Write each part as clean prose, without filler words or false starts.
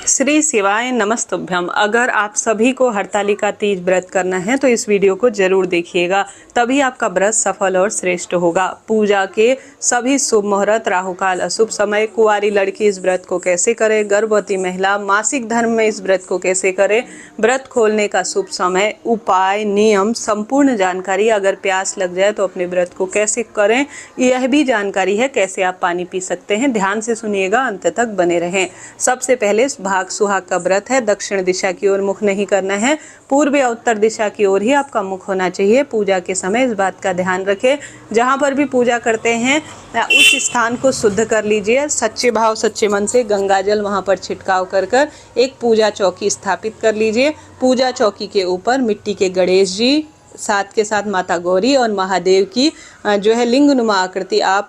श्री शिवाय नमस्तुभ्यम। अगर आप सभी को हरतालिका तीज व्रत करना है तो इस वीडियो को जरूर देखिएगा, तभी आपका व्रत सफल और श्रेष्ठ होगा। पूजा के सभी शुभ मुहूर्त, राहुकाल, अशुभ समय, कुंवारी लड़की इस व्रत को कैसे करे, गर्भवती महिला मासिक धर्म में इस व्रत को कैसे करे, व्रत खोलने का शुभ समय, उपाय, नियम, संपूर्ण जानकारी। अगर प्यास लग जाए तो अपने व्रत को कैसे करें, यह भी जानकारी है। कैसे आप पानी पी सकते हैं, ध्यान से सुनिएगा, अंत तक बने रहें। सबसे पहले भाग सुहाग का व्रत है। दक्षिण दिशा की ओर मुख नहीं करना है, पूर्व या उत्तर दिशा की ओर ही आपका मुख होना चाहिए। पूजा के समय इस बात का ध्यान रखें, जहाँ पर भी पूजा करते हैं उस स्थान को शुद्ध कर लीजिए। सच्चे भाव सच्चे मन से गंगा जल वहाँ पर छिड़काव कर कर एक पूजा चौकी स्थापित कर लीजिए। पूजा चौकी के ऊपर मिट्टी के गणेश जी, साथ के साथ माता गौरी और महादेव की जो है लिंग नुमा आकृति आप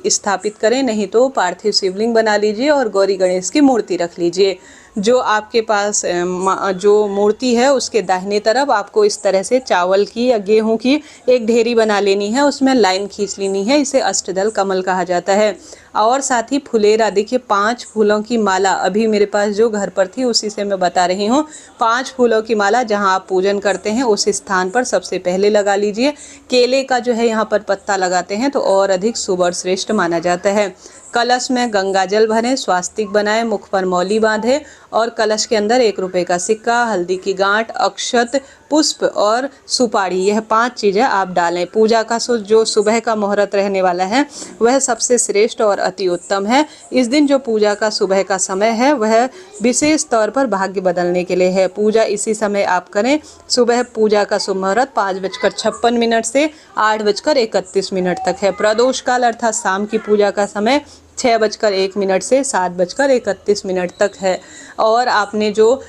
स्थापित करें, नहीं तो पार्थिव शिवलिंग बना लीजिए और गौरी गणेश की मूर्ति रख लीजिए। जो आपके पास जो मूर्ति है उसके दाहिने तरफ आपको इस तरह से चावल की या गेहूं की एक ढेरी बना लेनी है, उसमें लाइन खींच लेनी है। इसे अष्टदल कमल कहा जाता है। और साथ ही फुलेरा, देखिए 5 फूलों की माला अभी मेरे पास जो घर पर थी उसी से मैं बता रही हूँ। 5 फूलों की माला जहाँ आप पूजन करते हैं उस स्थान पर सबसे पहले लगा लीजिए। केले का जो है यहाँ पर पत्ता लगाते हैं तो और अधिक शुभ और श्रेष्ठ माना जाता है। कलश में गंगा जल भरें, स्वास्तिक बनाएं, मुख पर मौली बांधें और कलश के अंदर 1 रुपये का सिक्का, हल्दी की गांठ, अक्षत, पुष्प और सुपारी, यह 5 चीज़ें आप डालें। पूजा का जो सुबह का मुहूर्त रहने वाला है वह सबसे श्रेष्ठ और अति उत्तम है। इस दिन जो पूजा का सुबह का समय है वह विशेष तौर पर भाग्य बदलने के लिए है। पूजा इसी समय आप करें। सुबह पूजा का शुभ मुहूर्त 5:56 से 8:31 तक है। प्रदोष काल अर्थात शाम की पूजा का समय 6:01 से 7:31 तक है। और आपने जो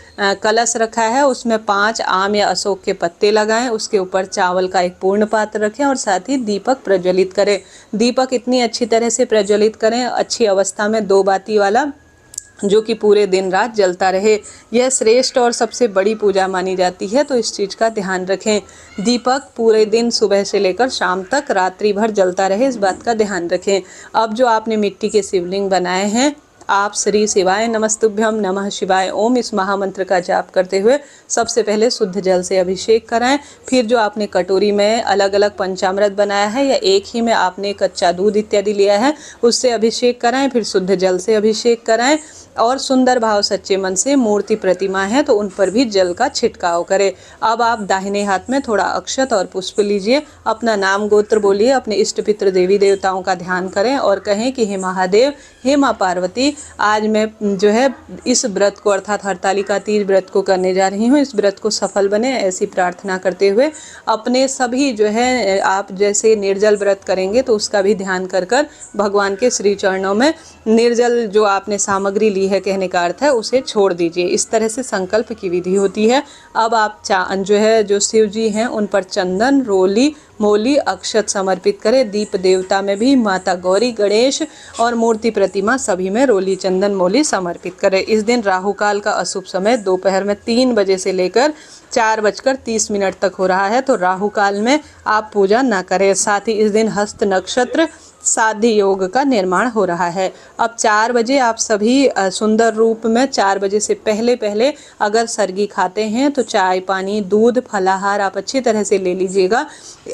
कलश रखा है उसमें 5 आम या अशोक के पत्ते लगाएं, उसके ऊपर चावल का एक पूर्ण पात्र रखें और साथ ही दीपक प्रज्वलित करें। दीपक इतनी अच्छी तरह से प्रज्वलित करें, अच्छी अवस्था में 2 बाती वाला, जो कि पूरे दिन रात जलता रहे। यह श्रेष्ठ और सबसे बड़ी पूजा मानी जाती है, तो इस चीज़ का ध्यान रखें। दीपक पूरे दिन सुबह से लेकर शाम तक रात्रि भर जलता रहे, इस बात का ध्यान रखें। अब जो आपने मिट्टी के शिवलिंग बनाए हैं, आप श्री शिवाय नमस्तुभ्यम नमः शिवाय ओम इस महामंत्र का जाप करते हुए सबसे पहले शुद्ध जल से अभिषेक कराएं। फिर जो आपने कटोरी में अलग अलग पंचामृत बनाया है या एक ही में आपने कच्चा दूध इत्यादि लिया है उससे अभिषेक कराएं। फिर शुद्ध जल से अभिषेक कराएं और सुंदर भाव सच्चे मन से मूर्ति प्रतिमा है तो उन पर भी जल का छिड़काव करें। अब आप दाहिने हाथ में थोड़ा अक्षत और पुष्प लीजिए, अपना नाम गोत्र बोलिए, अपने इष्ट पितृ देवी देवताओं का ध्यान करें और कहें कि हे महादेव, हे माँ पार्वती, आज मैं जो है इस व्रत को अर्थात हरतालिका तीज व्रत को करने जा रही हूँ, इस व्रत को सफल बने, ऐसी प्रार्थना करते हुए अपने सभी जो है आप जैसे निर्जल व्रत करेंगे तो उसका भी ध्यान कर कर भगवान के श्री चरणों में निर्जल जो आपने सामग्री ली है, कहने का अर्थ है, उसे छोड़ दीजिए। इस तरह से संकल्प की विधि होती है। अब आप जो शिव जी हैं उन पर चंदन, रोली, मौली, अक्षत समर्पित करें। दीप देवता में भी माता गौरी, गणेश और मूर्ति प्रतिमा सभी में रोली, चंदन, मौली समर्पित करें। इस दिन राहुकाल का अशुभ समय दोपहर में 3 बजे से लेकर 4:30 तक हो रहा है, तो राहुकाल में आप पूजा न करें। साथ ही इस दिन हस्त नक्षत्र साध्य योग का निर्माण हो रहा है। अब 4 बजे आप सभी सुंदर रूप में 4 बजे से पहले पहले अगर सरगी खाते हैं तो चाय, पानी, दूध, फलाहार आप अच्छी तरह से ले लीजिएगा।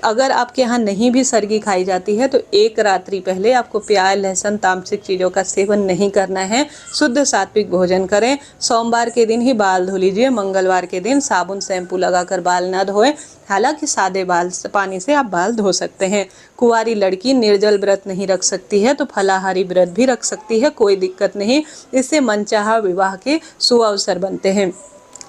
अगर आपके यहाँ नहीं भी सरगी खाई जाती है तो 1 रात्रि पहले आपको प्याज, लहसुन, तामसिक चीज़ों का सेवन नहीं करना है। शुद्ध सात्विक भोजन करें। सोमवार के दिन ही बाल धो लीजिए, मंगलवार के दिन साबुन शैम्पू लगाकर बाल न धोएं। हालांकि सादे बाल पानी से आप बाल धो सकते हैं। कुंवारी लड़की निर्जल व्रत नहीं रख सकती है तो फलाहारी व्रत भी रख सकती है, कोई दिक्कत नहीं। इससे मनचाहा विवाह के सुअवसर बनते हैं।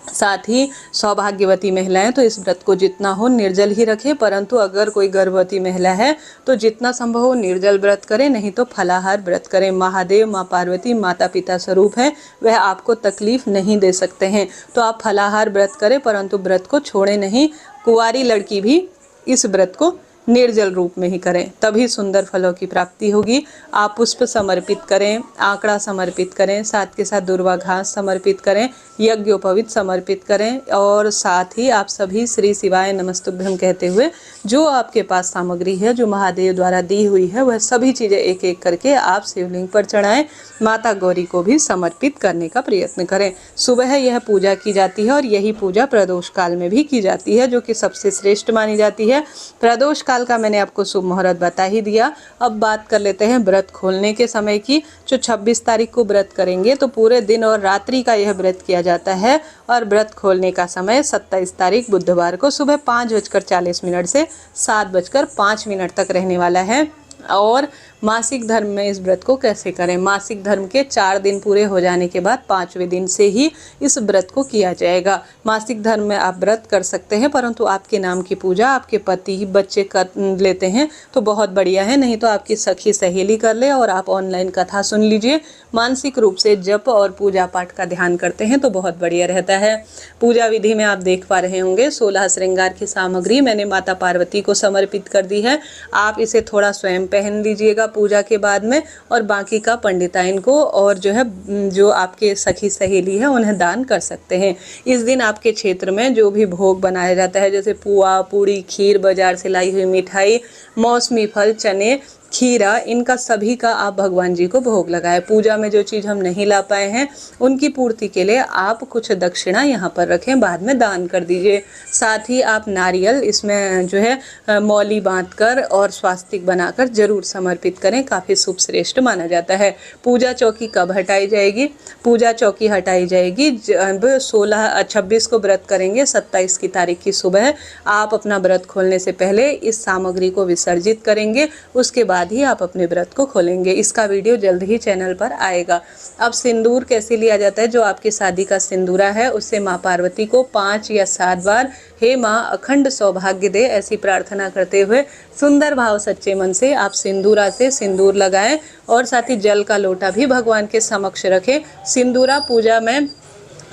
साथ ही सौभाग्यवती महिलाएं तो इस व्रत को जितना हो निर्जल ही रखें, परंतु अगर कोई गर्भवती महिला है तो जितना संभव हो निर्जल व्रत करें, नहीं तो फलाहार व्रत करें। महादेव, माँ पार्वती माता पिता स्वरूप है, वह आपको तकलीफ नहीं दे सकते हैं, तो आप फलाहार व्रत करें परंतु व्रत को छोड़ें नहीं। कुंवारी लड़की भी इस व्रत को निर्जल रूप में ही करें, तभी सुंदर फलों की प्राप्ति होगी। आप पुष्प समर्पित करें, आंकड़ा समर्पित करें, साथ के साथ दुर्वा घास समर्पित करें, यज्ञोपवीत समर्पित करें और साथ ही आप सभी श्री शिवाय नमस्तुभ्यम कहते हुए जो आपके पास सामग्री है जो महादेव द्वारा दी हुई है वह सभी चीज़ें एक एक करके आप शिवलिंग पर चढ़ाएं। माता गौरी को भी समर्पित करने का प्रयत्न करें। सुबह यह पूजा की जाती है और यही पूजा प्रदोष काल में भी की जाती है, जो कि सबसे श्रेष्ठ मानी जाती है। प्रदोष काल का मैंने आपको शुभ मुहूर्त बता ही दिया। अब बात कर लेते हैं व्रत खोलने के समय की। जो 26 तारीख को व्रत करेंगे तो पूरे दिन और रात्रि का यह व्रत किया जाता है और व्रत खोलने का समय 27 तारीख बुधवार को सुबह 5:40 से 7:05 तक रहने वाला है। और मासिक धर्म में इस व्रत को कैसे करें? मासिक धर्म के 4 दिन पूरे हो जाने के बाद 5वें दिन से ही इस व्रत को किया जाएगा। मासिक धर्म में आप व्रत कर सकते हैं, परंतु आपके नाम की पूजा आपके पति बच्चे कर लेते हैं तो बहुत बढ़िया है, नहीं तो आपकी सखी सहेली कर ले और आप ऑनलाइन कथा सुन लीजिए। मानसिक रूप से जप और पूजा पाठ का ध्यान करते हैं तो बहुत बढ़िया रहता है। पूजा विधि में आप देख पा रहे होंगे 16 श्रृंगार की सामग्री मैंने माता पार्वती को समर्पित कर दी है। आप इसे थोड़ा स्वयं पहन लीजिएगा पूजा के बाद में, और बाकी का पंडिताइन को और जो आपके सखी सहेली है उन्हें दान कर सकते हैं। इस दिन आपके क्षेत्र में जो भी भोग बनाया जाता है, जैसे पुआ, पूड़ी, खीर, बाजार से लाई हुई मिठाई, मौसमी फल, चने, खीरा, इनका सभी का आप भगवान जी को भोग लगाएं। पूजा में जो चीज़ हम नहीं ला पाए हैं उनकी पूर्ति के लिए आप कुछ दक्षिणा यहाँ पर रखें, बाद में दान कर दीजिए। साथ ही आप नारियल इसमें मौली बांधकर और स्वास्तिक बनाकर जरूर समर्पित करें, काफ़ी शुभ श्रेष्ठ माना जाता है। पूजा चौकी कब हटाई जाएगी? पूजा चौकी हटाई जाएगी जब 26 को व्रत करेंगे, 27 की तारीख की सुबह आप अपना व्रत खोलने से पहले इस सामग्री को विसर्जित करेंगे, उसके बाद ही आप अपने व्रत को खोलेंगे। इसका वीडियो जल्द ही चैनल पर आएगा। अब सिंदूर कैसे लिया जाता है? जो आपकी शादी का सिंदूरा है उससे माँ पार्वती को 5 या 7 बार हे माँ अखंड सौभाग्य दे ऐसी प्रार्थना करते हुए सुंदर भाव सच्चे मन से आप सिंदूरा से सिंदूर लगाएं और साथ ही जल का लोटा भी भगवान के समक्ष रखें। सिंदूरा पूजा में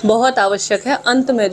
बहुत आवश्यक है। अंत में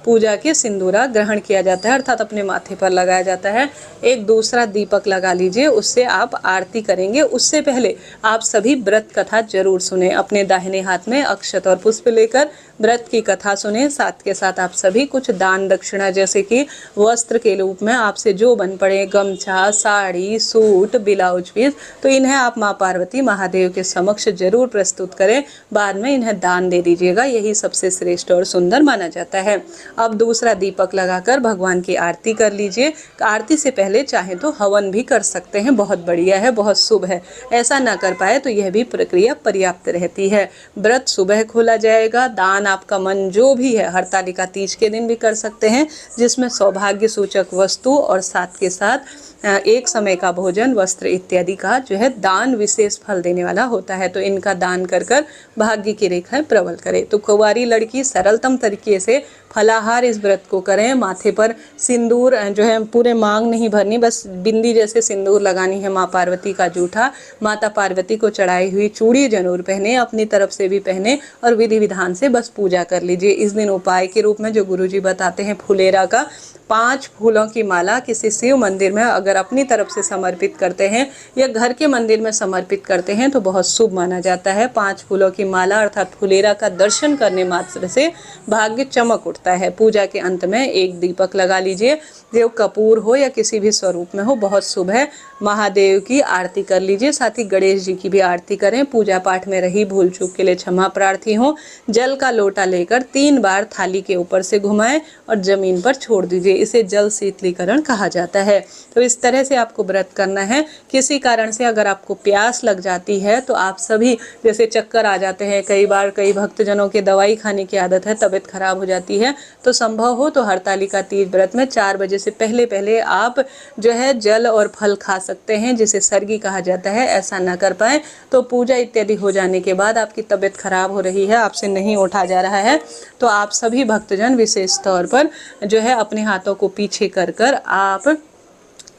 पूजा के सिंदूरा ग्रहण किया जाता है, अर्थात अपने माथे पर लगाया जाता है। एक दूसरा दीपक लगा लीजिए, उससे आप आरती करेंगे। उससे पहले आप सभी व्रत कथा जरूर सुने। अपने दाहिने हाथ में अक्षत और पुष्प लेकर व्रत की कथा सुने। साथ के साथ आप सभी कुछ दान दक्षिणा जैसे कि वस्त्र के रूप में आपसे जो बन पड़े, गमछा, साड़ी, सूट, ब्लाउज पीस, तो इन्हें आप माँ पार्वती महादेव के समक्ष जरूर प्रस्तुत करें। बाद में इन्हें दान दे दीजिएगा, यही सबसे श्रेष्ठ और सुंदर माना जाता है। अब दूसरा दीपक लगाकर भगवान की आरती कर लीजिए। आरती से पहले चाहे तो हवन भी कर सकते हैं, बहुत बढ़िया है, बहुत शुभ है। ऐसा ना कर पाए तो यह भी प्रक्रिया पर्याप्त रहती है। व्रत सुबह खोला जाएगा। दान आपका मन जो भी है हरतालिका तीज के दिन भी कर सकते हैं, जिसमें सौभाग्य सूचक वस्तु और साथ के साथ एक समय का भोजन, वस्त्र इत्यादि का दान विशेष फल देने वाला होता है। तो इनका दान कर कर भाग्य की रेखाएं प्रबल करे। तो कुंवारी लड़की सरलतम तरीके से फलाहार इस व्रत को करें। माथे पर सिंदूर पूरे मांग नहीं भरनी, बस बिंदी जैसे सिंदूर लगानी है। माँ पार्वती का जूठा, माता पार्वती को चढ़ाई हुई चूड़ी जरूर पहने, अपनी तरफ से भी पहने और विधि विधान से बस पूजा कर लीजिए। इस दिन उपाय के रूप में जो गुरुजी बताते हैं फुलेरा का 5 फूलों की माला किसी शिव मंदिर में अगर अपनी तरफ से समर्पित करते हैं या घर के मंदिर में समर्पित करते हैं तो बहुत शुभ माना जाता है। 5 फूलों की माला अर्थात फुलेरा का दर्शन करने मात्र से भाग्य चमक उठता है। पूजा के अंत में एक दीपक लगा लीजिए, जो कपूर हो या किसी भी स्वरूप में हो, बहुत शुभ है। महादेव की आरती कर लीजिए, साथ ही गणेश जी की भी आरती करें। पूजा पाठ में रही भूल चूक के लिए क्षमा प्रार्थी हो। जल का लोटा लेकर 3 बार थाली के ऊपर से घुमाएं और जमीन पर छोड़ दीजिए। इसे जल शीतलीकरण कहा जाता है। तो इस तरह से आपको व्रत करना है। किसी कारण से अगर आपको प्यास लग जाती है तो आप सभी, जैसे चक्कर आ जाते हैं कई बार, कई भक्तजनों के दवाई खाने की आदत है, तबीयत खराब हो जाती है, तो संभव हो तो हरतालिका तीज व्रत में 4 बजे से पहले आप जल और फल खा सकते हैं, जिसे सर्गी कहा जाता है। ऐसा ना कर पाए तो पूजा इत्यादि हो जाने के बाद आपकी तबीयत खराब हो रही है, आपसे नहीं उठा जा रहा है, तो आप सभी भक्तजन विशेष तौर पर अपने हाथों को पीछे कर कर आप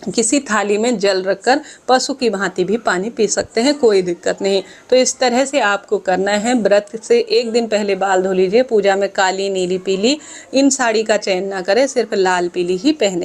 किसी थाली में जल रखकर पशु की भांति भी पानी पी सकते हैं, कोई दिक्कत नहीं। तो इस तरह से आपको करना है। व्रत से एक दिन पहले बाल धो लीजिए। पूजा में काली, नीली, पीली इन साड़ी का चयन ना करें, सिर्फ लाल पीली ही पहने।